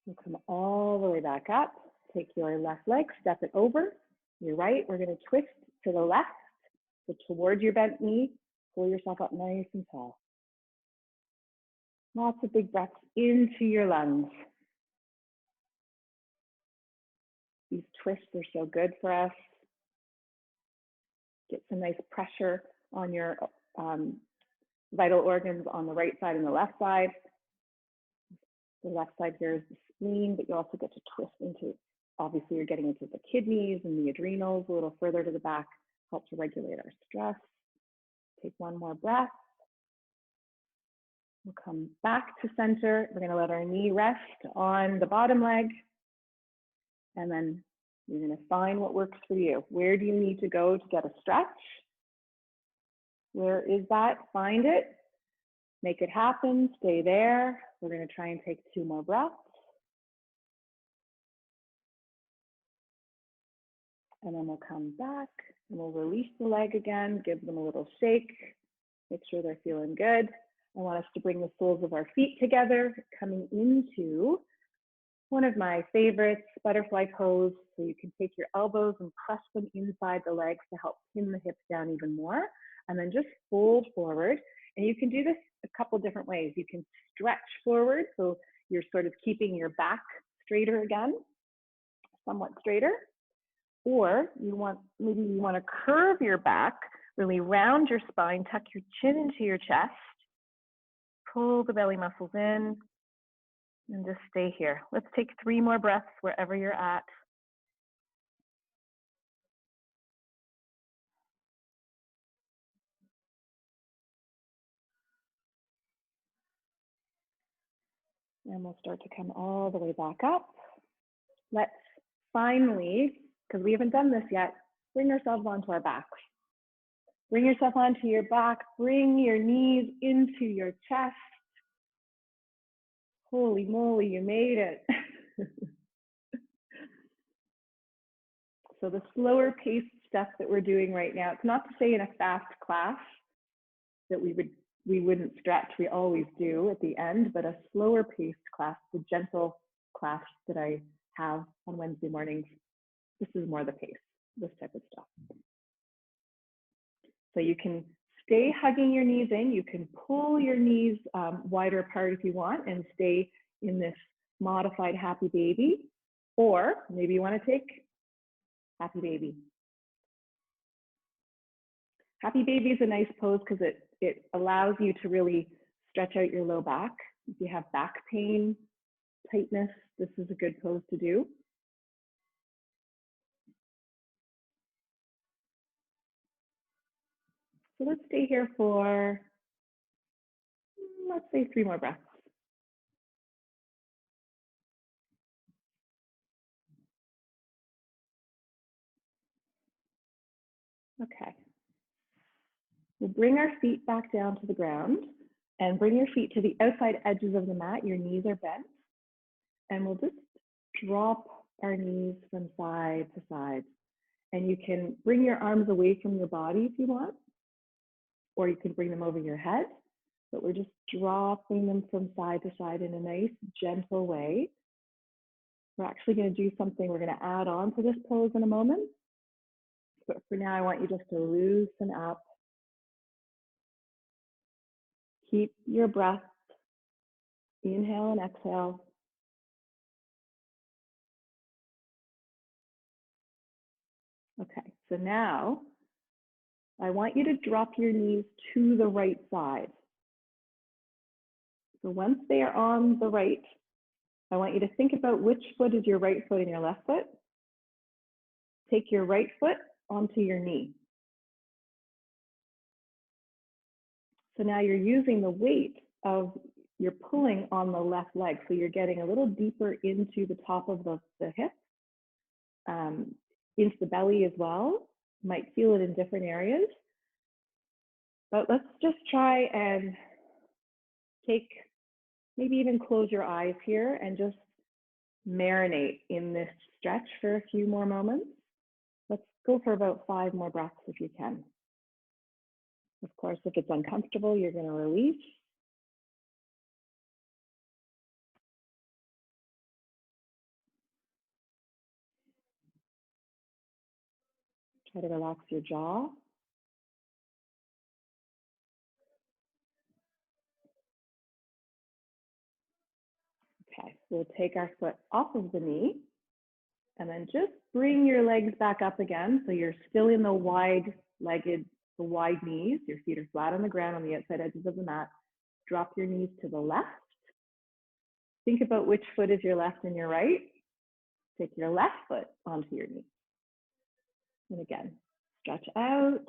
We'll come all the way back up. Take your left leg, step it over. Your right, we're going to twist to the left, so towards your bent knee. Pull yourself up nice and tall. Lots of big breaths into your lungs. These twists are so good for us. Get some nice pressure on your vital organs on the right side and the left side. The left side here is the spleen, but you also get to twist into, obviously you're getting into the kidneys and the adrenals a little further to the back, help to regulate our stress. Take one more breath. We'll come back to center. We're going to let our knee rest on the bottom leg. And then you're going to find what works for you. Where do you need to go to get a stretch? Where is that? Find it. Make it happen. Stay there. We're going to try and take 2 more breaths. And then we'll come back and we'll release the leg again. Give them a little shake. Make sure they're feeling good. I want us to bring the soles of our feet together, coming into one of my favorites, butterfly pose. So you can take your elbows and press them inside the legs to help pin the hips down even more. And then just fold forward. And you can do this a couple different ways. You can stretch forward, so you're sort of keeping your back straighter again, somewhat straighter. Or maybe you want to curve your back, really round your spine, tuck your chin into your chest, pull the belly muscles in, and just stay here. Let's take 3 more breaths wherever you're at. And we'll start to come all the way back up. let's finally, because we haven't done this yet, bring ourselves onto our backs. Bring yourself onto your back, bring your knees into your chest. Holy moly, you made it. So the slower paced stuff that we're doing right now, it's not to say in a fast class that we wouldn't stretch, we always do at the end, but a slower paced class, the gentle class that I have on Wednesday mornings, this is more the pace, this type of stuff. So you can stay hugging your knees in, you can pull your knees wider apart if you want and stay in this modified happy baby, or maybe you want to take happy baby. Happy baby is a nice pose because it allows you to really stretch out your low back. If you have back pain, tightness, this is a good pose to do. So let's stay here for, let's say 3 more breaths. Okay. We'll bring our feet back down to the ground and bring your feet to the outside edges of the mat. Your knees are bent. And we'll just drop our knees from side to side. And you can bring your arms away from your body if you want, or you can bring them over your head. But we're just dropping them from side to side in a nice, gentle way. We're actually going to do something. We're going to add on to this pose in a moment. But for now, I want you just to loosen up. Keep your breath. Inhale and exhale. Okay, so now I want you to drop your knees to the right side. So once they are on the right, I want you to think about which foot is your right foot and your left foot. Take your right foot onto your knee. So now you're using the weight of, you're pulling on the left leg. So you're getting a little deeper into the top of the hip, into the belly as well. You might feel it in different areas. But let's just try and take, maybe even close your eyes here and just marinate in this stretch for a few more moments. Let's go for about 5 more breaths if you can. Of course, if it's uncomfortable, you're going to release. Try to relax your jaw. Okay, we'll take our foot off of the knee and then just bring your legs back up again. So you're still in the wide-legged, the wide knees. Your feet are flat on the ground on the outside edges of the mat. Drop your knees to the left. Think about which foot is your left and your right. Take your left foot onto your knee. And again, stretch out.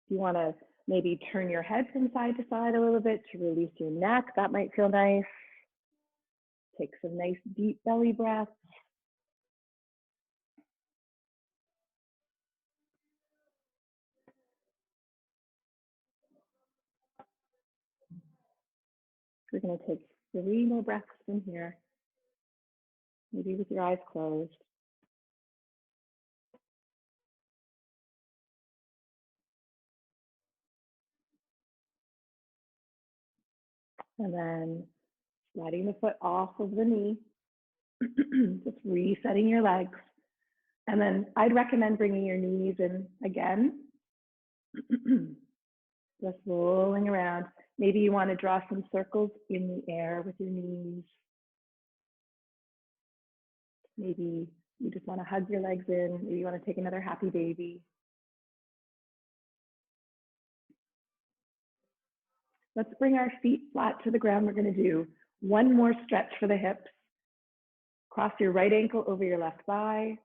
You want to maybe turn your head from side to side a little bit to release your neck. That might feel nice. Take some nice deep belly breaths. We're going to take 3 more breaths in here, maybe with your eyes closed. And then sliding the foot off of the knee, just resetting your legs. And then I'd recommend bringing your knees in again, just rolling around. Maybe you want to draw some circles in the air with your knees. Maybe you just want to hug your legs in. Maybe you want to take another happy baby. Let's bring our feet flat to the ground. We're going to do 1 more stretch for the hips. Cross your right ankle over your left thigh.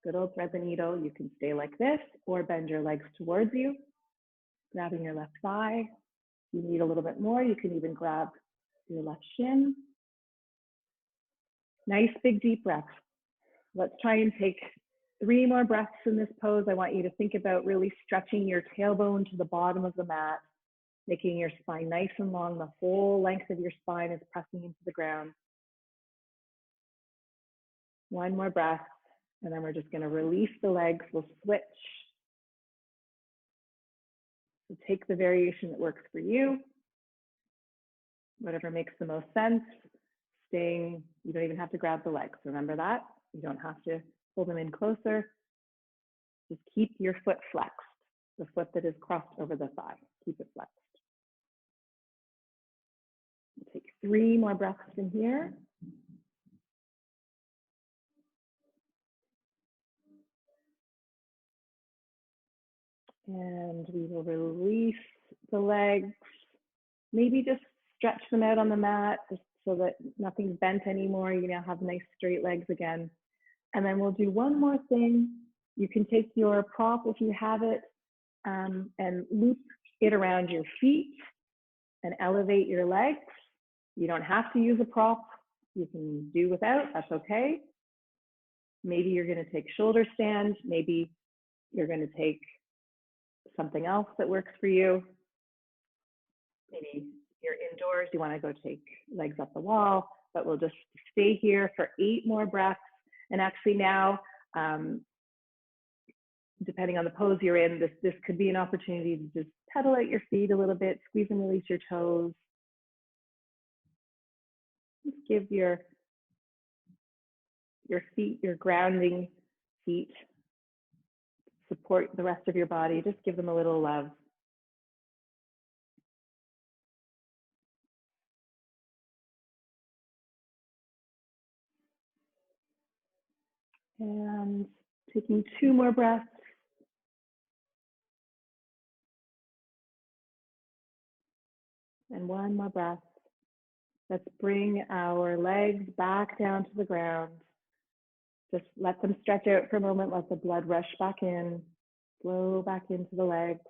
Good old thread the needle. You can stay like this or bend your legs towards you, grabbing your left thigh. If you need a little bit more, you can even grab your left shin. Nice big deep breath. Let's try and take 3 more breaths in this pose. I want you to think about really stretching your tailbone to the bottom of the mat, making your spine nice and long. The whole length of your spine is pressing into the ground. 1 more breath, and then we're just going to release the legs. We'll switch. So take the variation that works for you, whatever makes the most sense. You don't even have to grab the legs. Remember that. You don't have to pull them in closer. Just keep your foot flexed, the foot that is crossed over the thigh. Keep it flexed. We'll take 3 more breaths in here. And we will release the legs. Maybe just stretch them out on the mat just so that nothing's bent anymore. You now have nice straight legs again. And then we'll do one more thing. You can take your prop if you have it and loop it around your feet and elevate your legs. You don't have to use a prop. You can do without, that's okay. Maybe you're going to take shoulder stand. Maybe you're going to take something else that works for you. Maybe you're indoors, you want to go take legs up the wall, but we'll just stay here for 8 more breaths. And actually now, depending on the pose you're in, this could be an opportunity to just pedal out your feet a little bit, squeeze and release your toes. Just give your feet, your grounding feet, support the rest of your body. Just give them a little love. And taking 2 more breaths. And 1 more breath. Let's bring our legs back down to the ground. Just let them stretch out for a moment. Let the blood rush back in. Flow back into the legs.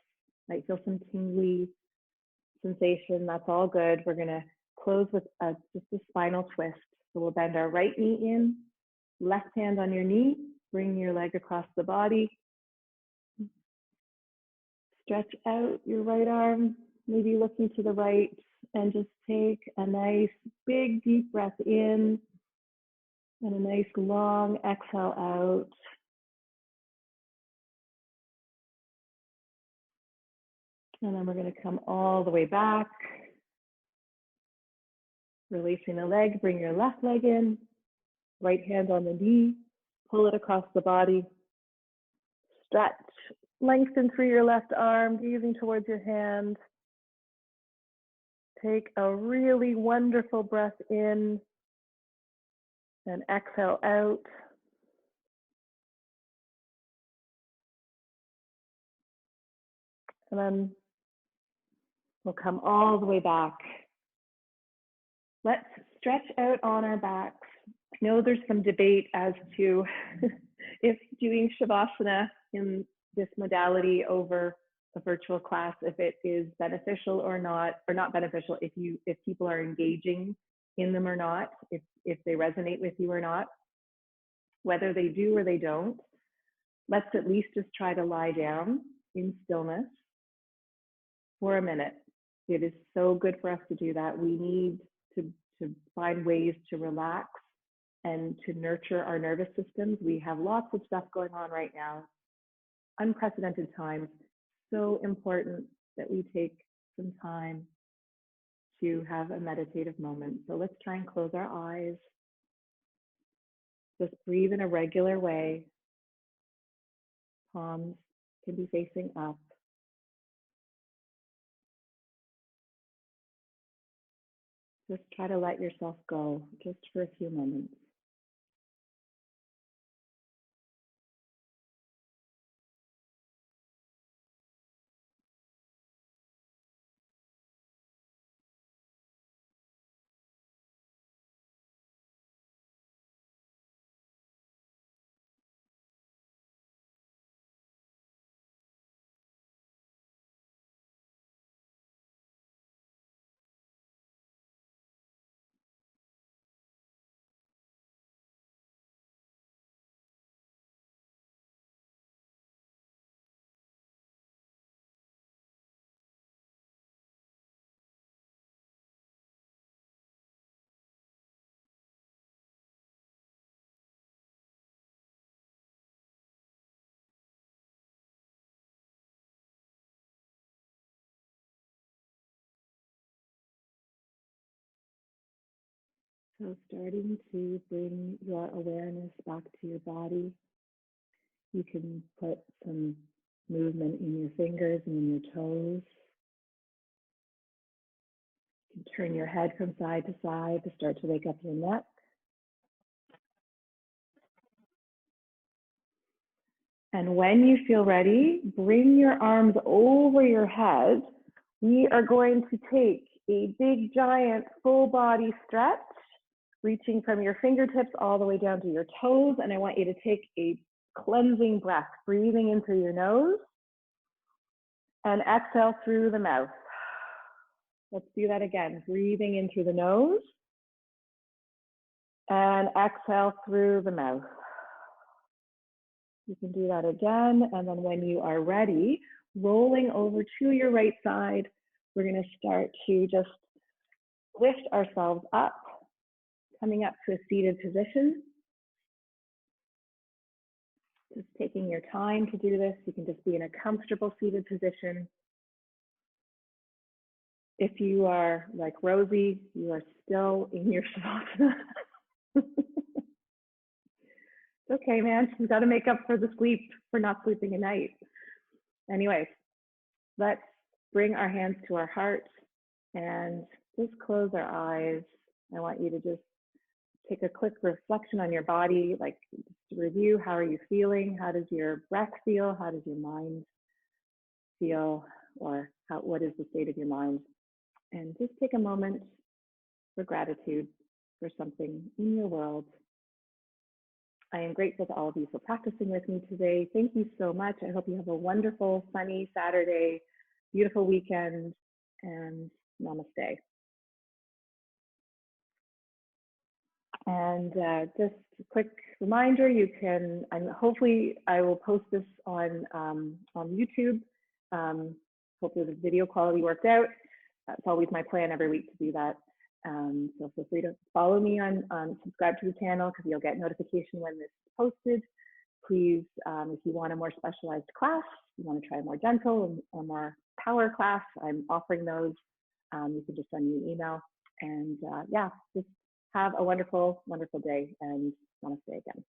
Might feel some tingly sensation. That's all good. We're going to close with just a spinal twist. So we'll bend our right knee in, left hand on your knee, bring your leg across the body. Stretch out your right arm, maybe looking to the right, and just take a nice big deep breath in and a nice long exhale out. And then we're going to come all the way back. Releasing the leg, bring your left leg in, right hand on the knee, pull it across the body. Stretch, lengthen through your left arm, gazing towards your hand. Take a really wonderful breath in and exhale out. And then we'll come all the way back. Let's stretch out on our backs. I know there's some debate as to if doing Shavasana in this modality over a virtual class, if it is beneficial or not beneficial, if people are engaging in them or not, if they resonate with you or not, whether they do or they don't. Let's at least just try to lie down in stillness for a minute. It is so good for us to do that. We need to find ways to relax and to nurture our nervous systems. We have lots of stuff going on right now, unprecedented times. So important that we take some time to have a meditative moment. So let's try and close our eyes. Just breathe in a regular way. Palms can be facing up. Just try to let yourself go just for a few moments. So starting to bring your awareness back to your body. You can put some movement in your fingers and in your toes. You can turn your head from side to side to start to wake up your neck. And when you feel ready, bring your arms over your head. We are going to take a big, giant, full body stretch, reaching from your fingertips all the way down to your toes. And I want you to take a cleansing breath, breathing in through your nose and exhale through the mouth. Let's do that again. Breathing in through the nose and exhale through the mouth. You can do that again. And then when you are ready, rolling over to your right side, we're going to start to just lift ourselves up, coming up to a seated position. Just taking your time to do this. You can just be in a comfortable seated position. If you are like Rosie, you are still in your shavasana. It's okay, man. She's got to make up for the sleep, for not sleeping at night. Anyways, let's bring our hands to our heart and just close our eyes. I want you to just take a quick reflection on your body, like to review, how are you feeling? How does your breath feel? How does your mind feel? Or what is the state of your mind? And just take a moment for gratitude for something in your world. I am grateful to all of you for practicing with me today. Thank you so much. I hope you have a wonderful, sunny Saturday, beautiful weekend, and namaste. And just a quick reminder, you can, and hopefully I will post this on YouTube. Hopefully the video quality worked out. That's always my plan every week to do that. So feel free to follow me on subscribe to the channel because you'll get notification when this is posted. Please, if you want a more specialized class, you want to try a more gentle or more power class, I'm offering those. You can just send me an email. And yeah, just have a wonderful, wonderful day and namaste again.